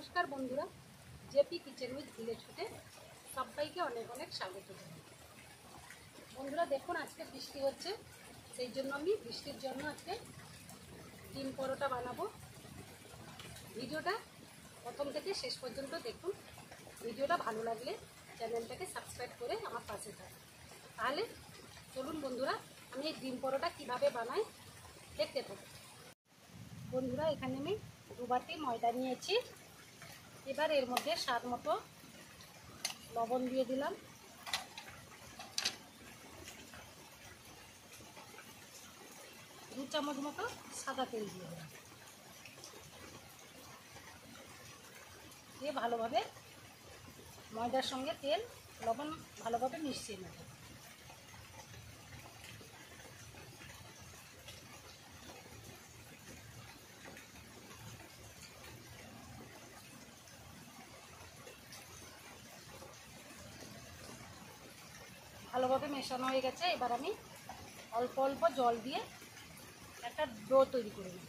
নমস্কার বন্ধুরা, JP kitchen with village ফুডে সবাইকে অনেক অনেক স্বাগত জানাই। বন্ধুরা দেখুন, আজকে বৃষ্টি হচ্ছে, সেই জন্য আমি বৃষ্টির জন্য আজকে ডিম পরোটা বানাবো। ভিডিওটা প্রথম থেকে শেষ পর্যন্ত দেখুন। ভিডিওটা ভালো লাগলে চ্যানেলটাকে সাবস্ক্রাইব করে আমার পাশে থাকুন। তাহলে চলুন বন্ধুরা, আমি এই ডিম পরোটা কীভাবে বানাই দেখতে থাকুন। বন্ধুরা এখানে আমি 2 বাটি ময়দা নিয়েছি। এবার এর মধ্যে স্বাদ মতো লবণ দিয়ে দিলাম, দু চামচ মতো সাদা তেল দিয়ে দিলাম, দিয়ে ভালোভাবে ময়দার সঙ্গে তেল লবণ ভালোভাবে মিশিয়ে নেব। ভালোভাবে মেশানো হয়ে গেছে। এবার আমি অল্প অল্প জল দিয়ে একটা ডো তৈরি করে নেব।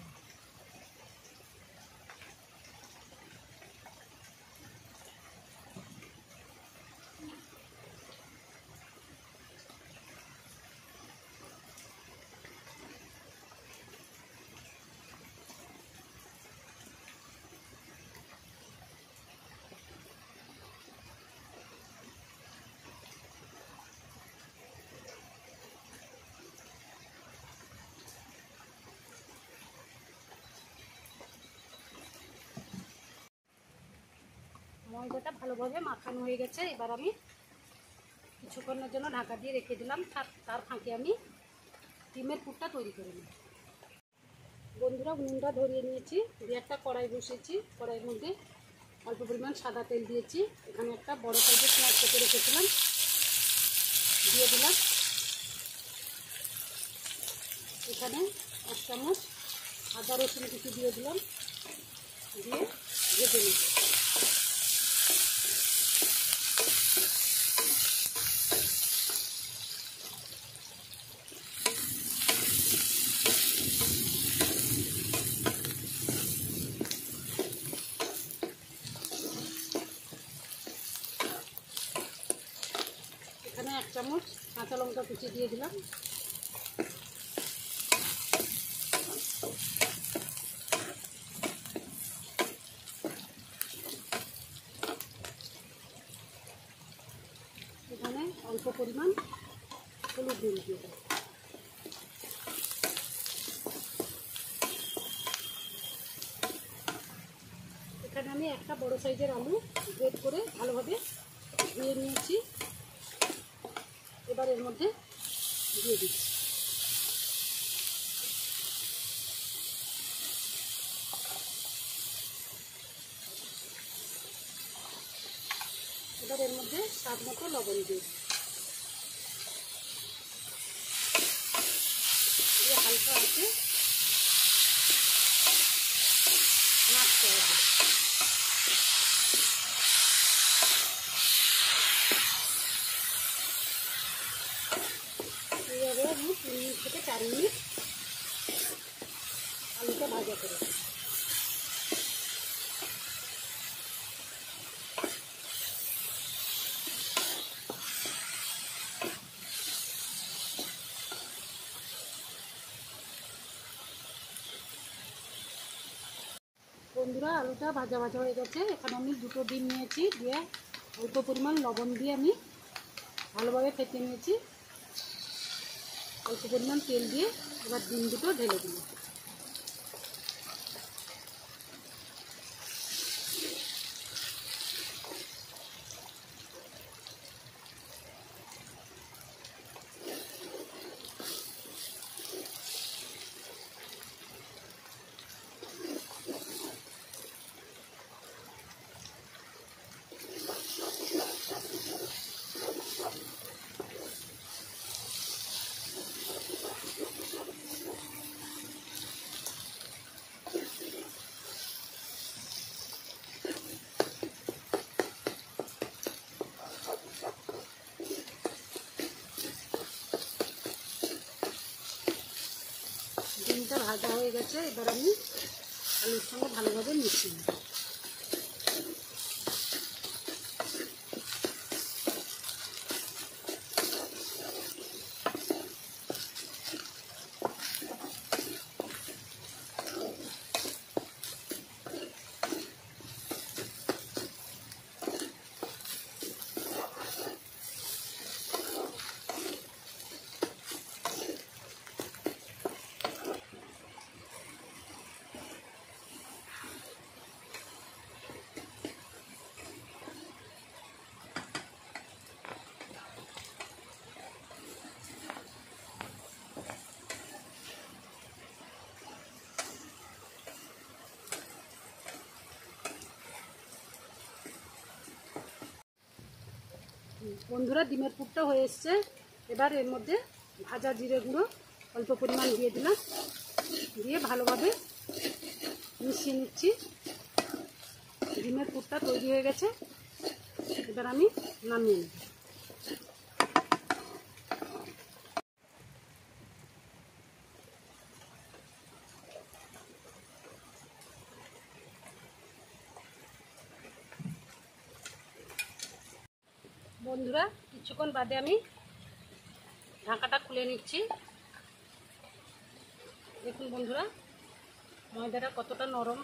ময়দাটা ভালোভাবে মাখানো হয়ে গেছে। এবার আমি কিছুক্ষণের জন্য ঢাকা দিয়ে রেখে দিলাম। তার ফাঁকে আমি ডিমের পুরটা তৈরি করে নিই। বন্ধুরা উনুনটা ধরিয়ে নিয়েছি, দিয়ে একটা কড়াই বসিয়েছি। কড়াইয়ের মধ্যে অল্প পরিমাণ সাদা তেল দিয়েছি। এখানে একটা বড় সাইজের পেঁয়াজ কেটে রেখেছিলাম, দিয়ে দিলাম। এখানে 1 চামচ আদা রসুন কিছু দিয়ে দিলাম, দিয়ে ভেজে নিই। এখানে 1 চামচ কাঁচা লঙ্কা কুচি দিয়ে দিলাম। এখানে অল্প পরিমাণ হলুদ দিয়ে দিলাম। এখানে আমি একটা বড় সাইজের আলু গ্রেট করে ভালোভাবে ধুয়ে নিয়েছি। এবার এর মধ্যে দিয়ে দিচ্ছি। এবার এর মধ্যে স্বাদ মতো লবণ দিয়ে হালকা আছে নাড়তে হবে। এইভাবে আমি 3 মিনিট থেকে 4 মিনিট আলুটা ভাজা করে। বন্ধুরা আলুটা ভাজা ভাজা হয়ে গেছে। এখানে আমি 2টো ডিম নিয়েছি, দিয়ে অল্প পরিমাণ লবণ দিয়ে আমি ভালোভাবে ফেটে নিয়েছি। অল্প পরিমাণ তেল দিয়ে এবার ডিম দুটো ঢেলে দিলাম। ডিমটা ভাজা হয়ে গেছে। এবার আমি আলুর সঙ্গে ভালোভাবে মিশিয়ে নেব। বন্ধুরা ডিমের পুরটা হয়ে এসছে। এবার এর মধ্যে ভাজা জিরে গুঁড়ো অল্প পরিমাণ দিয়ে দিলাম, দিয়ে ভালোভাবে মিশিয়ে নিচ্ছি। ডিমের পুরটা তৈরি হয়ে গেছে, এবার আমি নামিয়ে নেব। বন্ধুরা কিছুক্ষণ বাদে আমি ঢাকাটা খুলে নিচ্ছি। দেখুন বন্ধুরা ময়দাটা কতটা নরম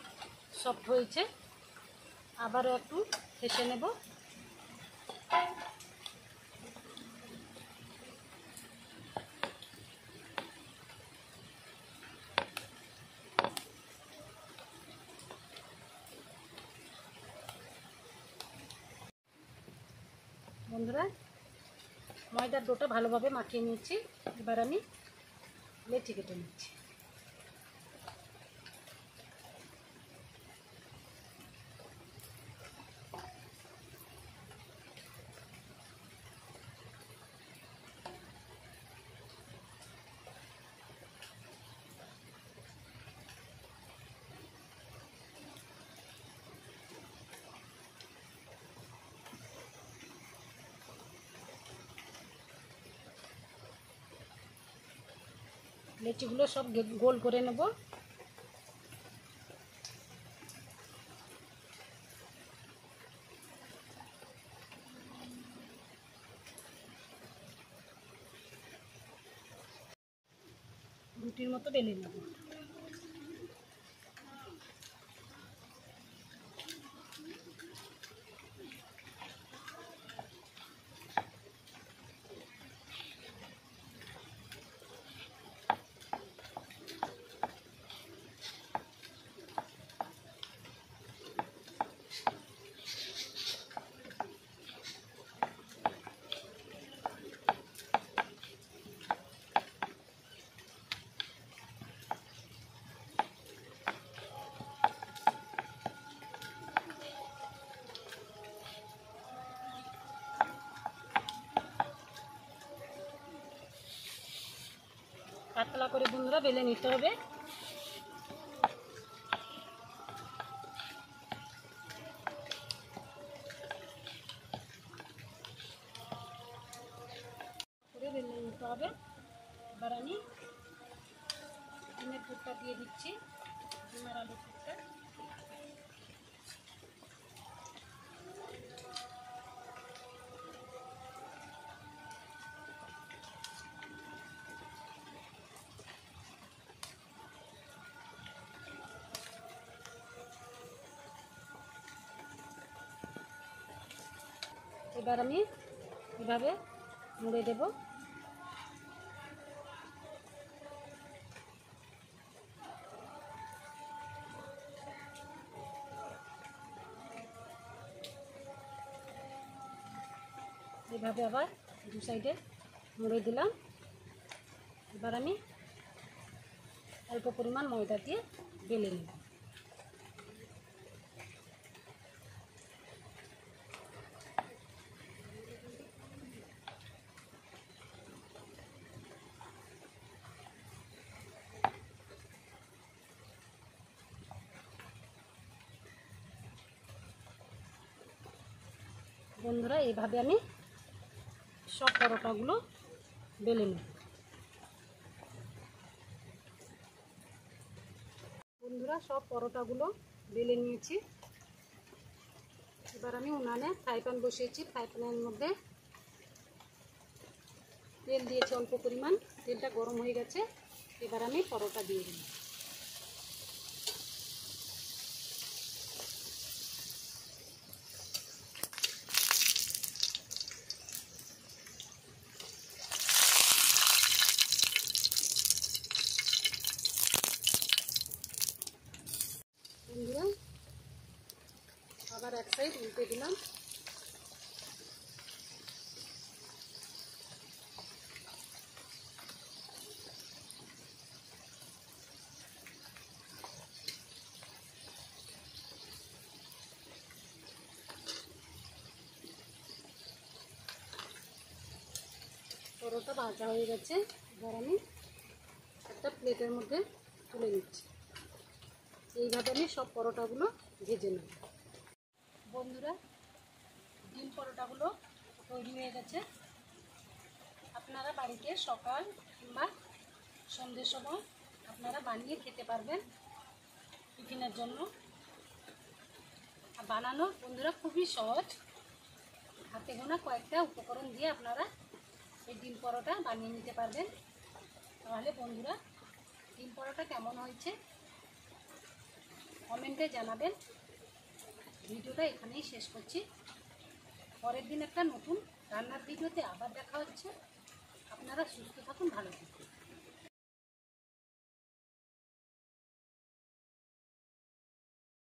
সফট হয়েছে। আবারও একটু ঠেসে নেব। বন্ধুরা ময়দার ডোটা ভালোভাবে মাখিয়ে নিচ্ছি। এবার আমি লেচি কেটে নিচ্ছি। লেচিগুলো সব গোল করে নেব। রুটির মতো বেলে নেব। পাতলা করে বন্ধুরা বেলে নিতে হবে। করে বেলে নিতে হবে। এবার আমি ডিমের পুরটা দিয়ে দিচ্ছি, ডিমের আলুর পুরটা। এবার আমি এভাবে মুড়ে দেব। এভাবে আবার দু সাইডে মুড়ে দিলাম। এবার আমি অল্প পরিমাণ ময়দা দিয়ে বেলে নেব। বন্ধুরা এইভাবে আমি সব পরোটাগুলো বেলে নেব। বন্ধুরা সব পরোটাগুলো বেলে নিয়েছি। এবার আমি উনানে ফ্রাই প্যান বসিয়েছি। ফ্রাই প্যানের মধ্যে তেল দিয়েছি অল্প পরিমাণ। তেলটা গরম হয়ে গেছে। এবার আমি পরোটা দিয়ে দিই। বন্ধুরা আবার এক সাইড উল্টে দিলাম। পরোটা ভাজা হয়ে গেছে, এবার আমি একটা প্লেটের মধ্যে তুলে নিচ্ছি। এইভাবে আমি সব পরোটাগুলো ভেজে নেব। বন্ধুরা, ডিম পরোটাগুলো তৈরি হয়ে গেছে। আপনারা বাড়িতে সকাল কিংবা সন্ধ্যের সময় আপনারা বানিয়ে খেতে পারবেন টিফিনের জন্য। আর বানানো বন্ধুরা খুবই সহজ, হাতে গোনা কয়েকটা উপকরণ দিয়ে আপনারা এই ডিম পরোটা বানিয়ে নিতে পারবেন। তাহলে বন্ধুরা, ডিম পরোটা কেমন হয়েছে কমেন্টে জানাবেন। ভিডিওটা এখানেই শেষ করছি। পরের দিন একটা নতুন রান্নার ভিডিওতে আবার দেখা হচ্ছে। আপনারা সুস্থ থাকুন, ভালো থাকুন।